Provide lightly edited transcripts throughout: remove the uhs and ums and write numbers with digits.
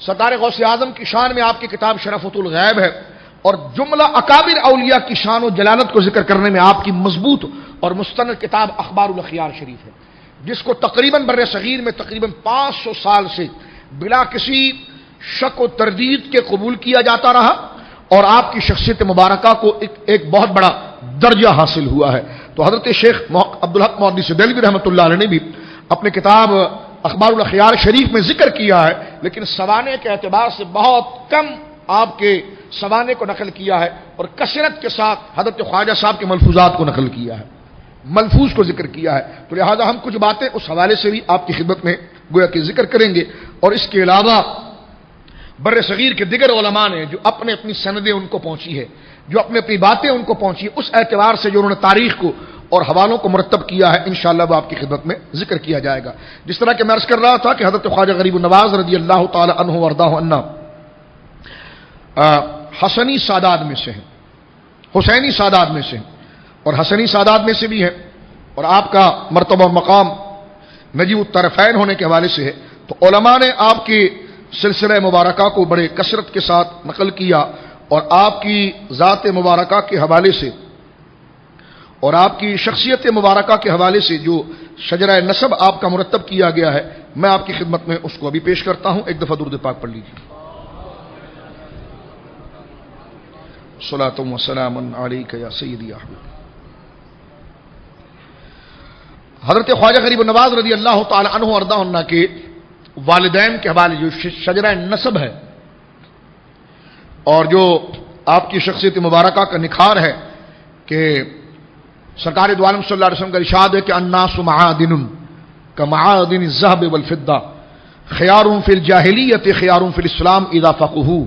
سرکار غوث اعظم کی شان میں آپ کی کتاب شرفۃ الغیب ہے، اور جملہ اکابر اولیاء کی شان و جلالت کو ذکر کرنے میں آپ کی مضبوط اور مستند کتاب اخبار الاخیار شریف ہے، جس کو تقریباً بر صغیر میں تقریباً 500 سال سے بلا کسی شک و تردید کے قبول کیا جاتا رہا، اور آپ کی شخصیت مبارکہ کو ایک بہت بڑا درجہ حاصل ہوا ہے۔ تو حضرت شیخ عبدالحق محدث دہلوی رحمۃ اللہ علیہ نے بھی اپنے کتاب اخبار الاخیار شریف میں ذکر کیا ہے، لیکن سوانے کے اعتبار سے بہت کم آپ کے سوانے کو نقل کیا ہے، اور کثرت کے ساتھ حضرت خواجہ صاحب کے ملفوظات کو نقل کیا ہے، ملفوظ کو ذکر کیا ہے۔ تو لہذا ہم کچھ باتیں اس حوالے سے بھی آپ کی خدمت میں گویا کہ ذکر کریں گے، اور اس کے علاوہ بر صغیر کے دیگر علماء نے جو اپنی سندیں ان کو پہنچی ہے، جو اپنی باتیں ان کو پہنچی ہے، اس اعتبار سے جو انہوں نے تاریخ کو اور حوالوں کو مرتب کیا ہے، انشاءاللہ وہ آپ کی خدمت میں ذکر کیا جائے گا۔ جس طرح کہ میں عرض کر رہا تھا کہ حضرت خواجہ غریب النواز رضی اللہ تعالی عنہ وارضاہ عنہ حسنی سادات میں سے ہیں، حسینی سادات میں سے ہیں، اور حسنی سادات میں سے بھی ہیں، اور آپ کا مرتبہ و مقام نجیب الطرفین ہونے کے حوالے سے ہے۔ تو علماء نے آپ کی سلسلہ مبارکہ کو بڑے کثرت کے ساتھ نقل کیا، اور آپ کی ذات مبارکہ کے حوالے سے اور آپ کی شخصیت مبارکہ کے حوالے سے جو شجرہ نسب آپ کا مرتب کیا گیا ہے، میں آپ کی خدمت میں اس کو ابھی پیش کرتا ہوں۔ ایک دفعہ درود پاک پڑھ لیجیے۔ صلاۃ و سلام علیک یا سیدی یا حبیب۔ حضرت خواجہ غریب النواز رضی اللہ تعالی عنہ وارضاہ عنہ کے والدین کے حوالے جو شجرہ نسب ہے، اور جو آپ کی شخصیت مبارکہ کا نکھار ہے، کہ سرکار دو عالم صلی اللہ علیہ وسلم کا ارشاد ہے کہ الناس معادن کمعادن الذهب والفضہ خیار فی الجاہلیۃ خیار فی الاسلام اذا فقہوا۔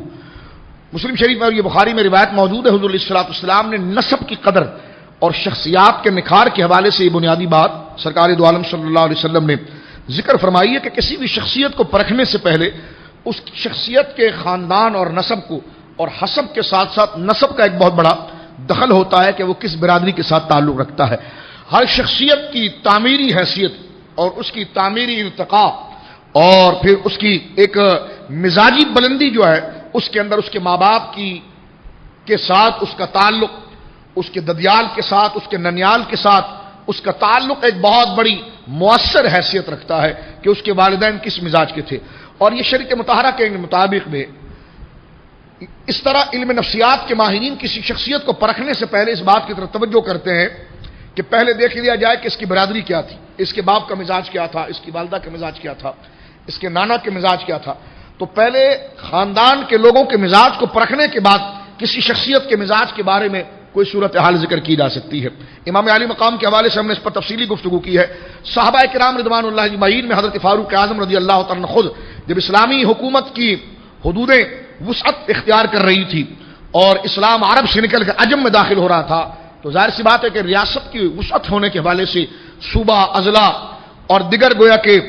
مسلم شریف میں اور یہ بخاری میں روایت موجود ہے، حضور علیہ الصلوۃ والسلام نے نسب کی قدر اور شخصیات کے نکھار کے حوالے سے یہ بنیادی بات سرکار دو عالم صلی اللہ علیہ وسلم نے ذکر فرمائی ہے کہ کسی بھی شخصیت کو پرکھنے سے پہلے اس شخصیت کے خاندان اور نسب کو، اور حسب کے ساتھ ساتھ نسب کا ایک بہت بڑا دخل ہوتا ہے کہ وہ کس برادری کے ساتھ تعلق رکھتا ہے۔ ہر شخصیت کی تعمیری حیثیت اور اس کی تعمیری ارتقاء اور پھر اس کی ایک مزاجی بلندی جو ہے، اس کے اندر اس کے ماں باپ کے ساتھ اس کا تعلق، اس کے ددیال کے ساتھ، اس کے ننیال کے ساتھ اس کا تعلق ایک بہت بڑی مؤثر حیثیت رکھتا ہے کہ اس کے والدین کس مزاج کے تھے۔ اور یہ شریعت مطہرہ کے مطابق میں اس طرح علم نفسیات کے ماہرین کسی شخصیت کو پرکھنے سے پہلے اس بات کی طرف توجہ کرتے ہیں کہ پہلے دیکھ لیا جائے کہ اس کی برادری کیا تھی، اس کے باپ کا مزاج کیا تھا، اس کی والدہ کا مزاج کیا تھا، اس کے نانا کے مزاج کیا تھا۔ تو پہلے خاندان کے لوگوں کے مزاج کو پرکھنے کے بعد کسی شخصیت کے مزاج کے بارے میں کوئی صورتحال ذکر کی جا سکتی ہے۔ امام علی مقام کے حوالے سے ہم نے اس پر تفصیلی گفتگو کی ہے۔ صحابہ کرام رضوان اللہ اجمعین میں حضرت فاروق اعظم رضی اللہ تعالیٰ عنہ خود جب اسلامی حکومت کی حدودیں وسعت اختیار کر رہی تھی اور اسلام عرب سے نکل کر عجم میں داخل ہو رہا تھا، تو ظاہر سی بات ہے کہ ریاست کی وسعت ہونے کے حوالے سے صوبہ، اضلاع اور دیگر گویا کہ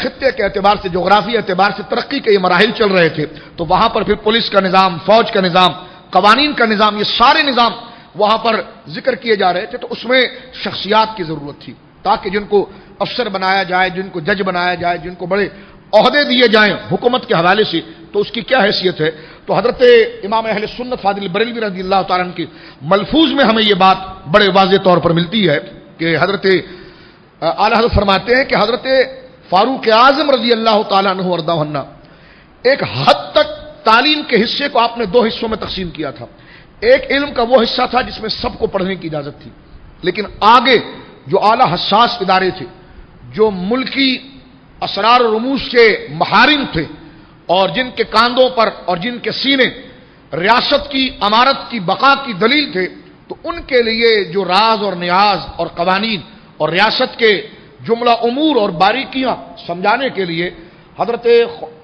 خطے کے اعتبار سے، جغرافی اعتبار سے ترقی کے یہ مراحل چل رہے تھے، تو وہاں پر پھر پولیس کا نظام، فوج کا نظام، قوانین کا نظام، یہ سارے نظام وہاں پر ذکر کیے جا رہے تھے۔ تو اس میں شخصیات کی ضرورت تھی تاکہ جن کو افسر بنایا جائے، جن کو جج بنایا جائے، جن کو بڑے عہدے دیے جائیں حکومت کے حوالے سے، تو اس کی کیا حیثیت ہے۔ تو حضرت امام اہل سنت فاضل بریلوی رضی اللہ تعالیٰ عنہ کے ملفوظ میں ہمیں یہ بات بڑے واضح طور پر ملتی ہے کہ حضرت اعلیٰ حضرت فرماتے ہیں کہ حضرت فاروق اعظم رضی اللہ تعالیٰ عنہ وارضاہ عنہ ایک حد تک تعلیم کے حصے کو آپ نے دو حصوں میں تقسیم کیا تھا۔ ایک علم کا وہ حصہ تھا جس میں سب کو پڑھنے کی اجازت تھی، لیکن آگے جو اعلیٰ حساس ادارے تھے، جو ملکی اسرار و رموز کے محارم تھے، اور جن کے کاندھوں پر اور جن کے سینے ریاست کی امارت کی بقا کی دلیل تھے، تو ان کے لیے جو راز اور نیاز اور قوانین اور ریاست کے جملہ امور اور باریکیاں سمجھانے کے لیے حضرت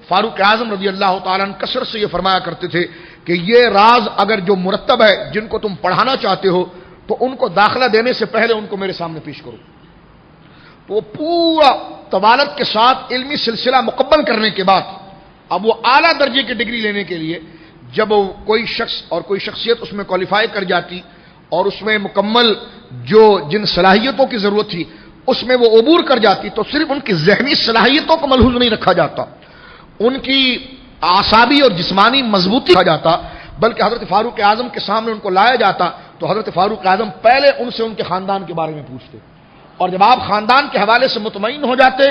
فاروق اعظم رضی اللہ تعالیٰ عنہ کثرت سے یہ فرمایا کرتے تھے کہ یہ راز اگر جو مرتب ہے، جن کو تم پڑھانا چاہتے ہو، تو ان کو داخلہ دینے سے پہلے ان کو میرے سامنے پیش کرو۔ تو وہ پورا طوالت کے ساتھ علمی سلسلہ مکمل کرنے کے بعد اب وہ اعلیٰ درجے کی ڈگری لینے کے لیے جب کوئی شخص اور کوئی شخصیت اس میں کوالیفائی کر جاتی اور اس میں مکمل جن صلاحیتوں کی ضرورت تھی اس میں وہ عبور کر جاتی، تو صرف ان کی ذہنی صلاحیتوں کو ملحوظ نہیں رکھا جاتا، ان کی اعصابی اور جسمانی مضبوطی کھا جاتا، بلکہ حضرت فاروق اعظم کے سامنے ان کو لایا جاتا تو حضرت فاروق اعظم پہلے ان سے ان کے خاندان کے بارے میں پوچھتے، اور جب آپ خاندان کے حوالے سے مطمئن ہو جاتے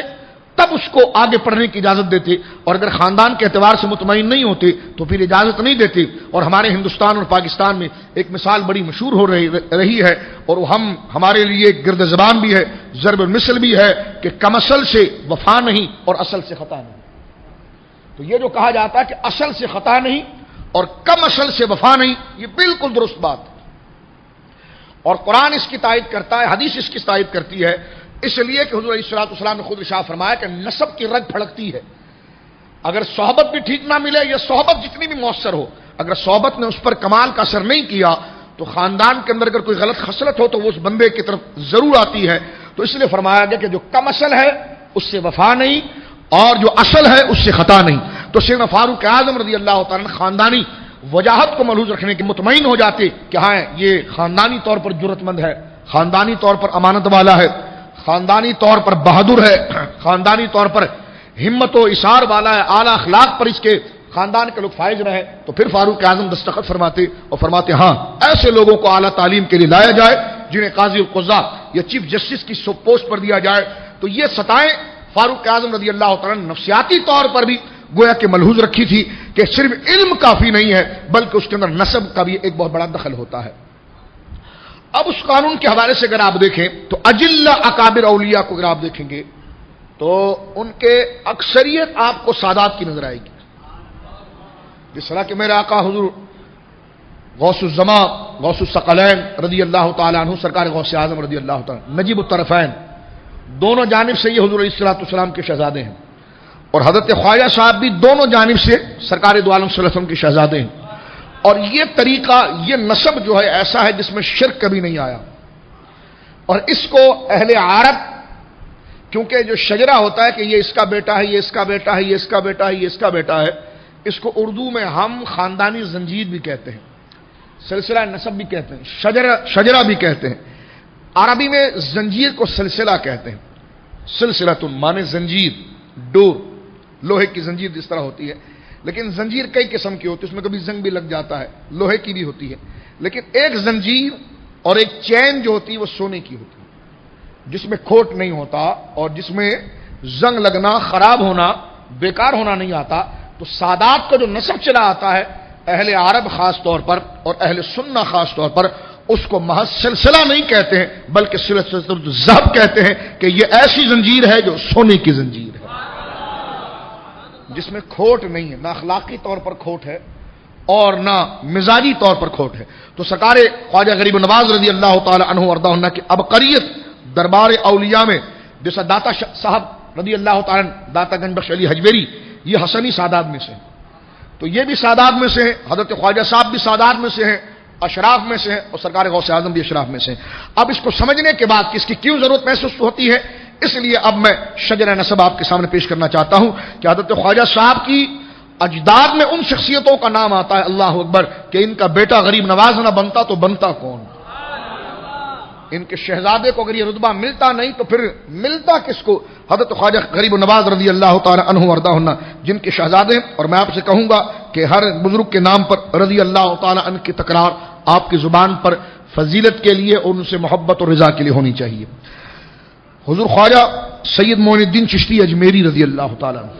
تب اس کو آگے پڑھنے کی اجازت دیتے، اور اگر خاندان کے اعتبار سے مطمئن نہیں ہوتے تو پھر اجازت نہیں دیتے۔ اور ہمارے ہندوستان اور پاکستان میں ایک مثال بڑی مشہور ہو رہی ہے، اور وہ ہمارے لیے گرد زبان بھی ہے، ضرب المثل بھی ہے کہ کم اصل سے وفا نہیں اور اصل سے خطا نہیں۔ تو یہ جو کہا جاتا ہے کہ اصل سے خطا نہیں اور کم اصل سے وفا نہیں، یہ بالکل درست بات ہے، اور قرآن اس کی تائید کرتا ہے، حدیث اس کی تائید کرتی ہے، اس لیے کہ حضور علیہ الصلوۃ والسلام نے خود ارشاد فرمایا کہ نسب کی رگ پھڑکتی ہے، اگر صحبت بھی ٹھیک نہ ملے یا صحبت جتنی بھی مؤثر ہو، اگر صحبت نے اس پر کمال کا اثر نہیں کیا تو خاندان کے اندر اگر کوئی غلط خصلت ہو تو وہ اس بندے کی طرف ضرور آتی ہے۔ تو اس لیے فرمایا گیا کہ جو کم اصل ہے اس سے وفا نہیں اور جو اصل ہے اس سے خطا نہیں۔ تو سیدنا فاروق اعظم رضی اللہ تعالیٰ عنہ خاندانی وجاہت کو ملحوظ رکھنے کے مطمئن ہو جاتے کہ ہاں یہ خاندانی طور پر جرأت مند ہے، خاندانی طور پر امانت والا ہے، خاندانی طور پر بہادر ہے، خاندانی طور پر ہمت و اثار والا ہے، اعلیٰ اخلاق پر اس کے خاندان کے لوگ فائز رہے، تو پھر فاروق اعظم دستخط فرماتے اور فرماتے ہاں ایسے لوگوں کو اعلیٰ تعلیم کے لیے لایا جائے جنہیں قاضی القضاء یا چیف جسٹس کی پوسٹ پر دیا جائے۔ تو یہ سطائیں فاروق اعظم رضی اللہ تعالیٰ نے نفسیاتی طور پر بھی گویا کہ ملحوظ رکھی تھی کہ صرف علم کافی نہیں ہے بلکہ اس کے اندر نسب کا بھی ایک بہت بڑا دخل ہوتا ہے۔ اب اس قانون کے حوالے سے اگر آپ دیکھیں تو اجلہ اکابر اولیاء کو اگر آپ دیکھیں گے تو ان کے اکثریت آپ کو سادات کی نظر آئے گی، جس طرح کہ میرے آقا حضور غوث الزمان غوث الثقلین رضی اللہ تعالیٰ عنہ، سرکار غوث اعظم رضی اللہ تعالیٰ نجیب الطرفین، دونوں جانب سے یہ حضور علیہ الصلوۃ والسلام کے شہزادے ہیں، اور حضرت خواجہ صاحب بھی دونوں جانب سے سرکار دو عالم صلی اللہ علیہ وسلم کے شہزادے ہیں۔ اور یہ طریقہ، یہ نسب جو ہے ایسا ہے جس میں شرک کبھی نہیں آیا، اور اس کو اہل عرب، کیونکہ جو شجرہ ہوتا ہے کہ یہ اس کا بیٹا ہے، یہ اس کا بیٹا ہے، یہ اس کا بیٹا ہے، یہ اس کا بیٹا ہے، اس کو اردو میں ہم خاندانی زنجیر بھی کہتے ہیں، سلسلہ نسب بھی کہتے ہیں، شجرہ بھی کہتے ہیں۔ عربی میں زنجیر کو سلسلہ کہتے ہیں، سلسلۃ مانے زنجیر، ڈور، لوہے کی زنجیر جس طرح ہوتی ہے، لیکن زنجیر کئی قسم کی ہوتی ہے، اس میں کبھی زنگ بھی لگ جاتا ہے، لوہے کی بھی ہوتی ہے، لیکن ایک زنجیر اور ایک چین جو ہوتی ہے وہ سونے کی ہوتی ہے، جس میں کھوٹ نہیں ہوتا اور جس میں زنگ لگنا، خراب ہونا، بیکار ہونا نہیں آتا۔ تو سادات کا جو نسب چلا آتا ہے اہل عرب خاص طور پر اور اہل سنہ خاص طور پر، اس کو محض سلسلہ نہیں کہتے ہیں بلکہ سلسلۃ الذهب کہتے ہیں کہ یہ ایسی زنجیر ہے جو سونے کی زنجیر ہے، جس میں کھوٹ نہیں ہے، نہ اخلاقی طور پر کھوٹ ہے اور نہ مزاجی طور پر کھوٹ ہے۔ تو سرکار خواجہ غریب نواز رضی اللہ تعالی عنہ وارضاہ عنہ کی عبقریت دربار اولیاء میں، جیسا داتا صاحب رضی اللہ تعالی عنہ، داتا گنج بخش علی حجویری، یہ حسنی سادات میں سے ہیں، تو یہ بھی سادات میں سے ہیں، حضرت خواجہ صاحب بھی سادات میں سے ہیں، اشراف میں سے ہیں، اور سرکار غوث اعظم بھی اشراف میں سے ہیں۔ اب اس کو سمجھنے کے بعد کہ اس کی کیوں ضرورت محسوس ہوتی ہے، اس لیے اب میں شجرہ نسب آپ کے سامنے پیش کرنا چاہتا ہوں کہ حضرت خواجہ صاحب کی اجداد میں ان شخصیتوں کا نام آتا ہے، اللہ اکبر، کہ ان کا بیٹا غریب نواز نہ بنتا تو بنتا کون؟ ان کے شہزادے کو اگر یہ رتبہ ملتا نہیں تو پھر ملتا کس کو؟ حضرت خواجہ غریب نواز رضی اللہ تعالی عنہ وارضاہ عنہ جن کے شہزادے ہیں۔ اور میں آپ سے کہوں گا کہ ہر بزرگ کے نام پر رضی اللہ تعالی عنہ کی تکرار آپ کی زبان پر فضیلت کے لیے اور ان سے محبت اور رضا کے لیے ہونی چاہیے۔ حضور خواجہ سید معین الدین چشتی اجمیری رضی اللہ تعالی عنہ،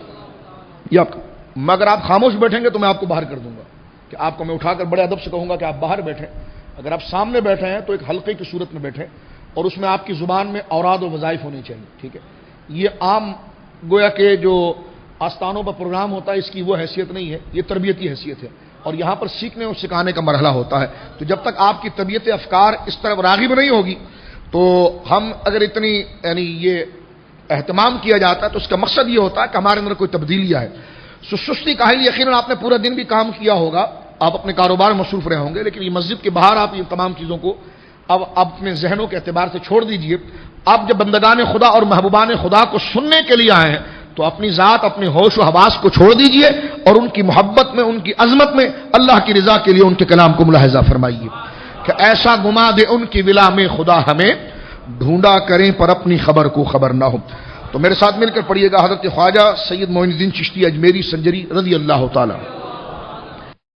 یہ آپ، مگر آپ خاموش بیٹھیں گے تو میں آپ کو باہر کر دوں گا، کہ آپ کو میں اٹھا کر بڑے ادب سے کہوں گا کہ آپ باہر بیٹھیں۔ اگر آپ سامنے بیٹھے ہیں تو ایک حلقے کی صورت میں بیٹھیں اور اس میں آپ کی زبان میں اوراد و وظائف ہونی چاہیے، ٹھیک ہے؟ یہ عام گویا کہ جو آستانوں پر پروگرام ہوتا ہے اس کی وہ حیثیت نہیں ہے، یہ تربیتی حیثیت ہے، اور یہاں پر سیکھنے اور سکھانے کا مرحلہ ہوتا ہے۔ تو جب تک آپ کی طبیعت افکار اس طرف راغب نہیں ہوگی تو ہم اگر اتنی یعنی یہ اہتمام کیا جاتا ہے تو اس کا مقصد یہ ہوتا ہے کہ ہمارے اندر کوئی تبدیلیاں ہے۔ سستی کاہلی، یقیناً آپ نے پورا دن بھی کام کیا ہوگا، آپ اپنے کاروبار میں مصروف رہے ہوں گے، لیکن یہ مسجد کے باہر آپ یہ تمام چیزوں کو اب اپنے ذہنوں کے اعتبار سے چھوڑ دیجئے۔ آپ جب بندگان خدا اور محبوبان خدا کو سننے کے لیے آئے ہیں تو اپنی ذات، اپنے ہوش و حواس کو چھوڑ دیجئے اور ان کی محبت میں، ان کی عظمت میں، اللہ کی رضا کے لیے ان کے کلام کو ملاحظہ فرمائیے کہ ایسا گما دے ان کی ولا میں خدا ہمیں، ڈھونڈا کریں پر اپنی خبر کو خبر نہ ہو۔ تو میرے ساتھ مل کر پڑھیے گا حضرت خواجہ سید معین الدین چشتی اجمیری سنجری رضی اللہ تعالی.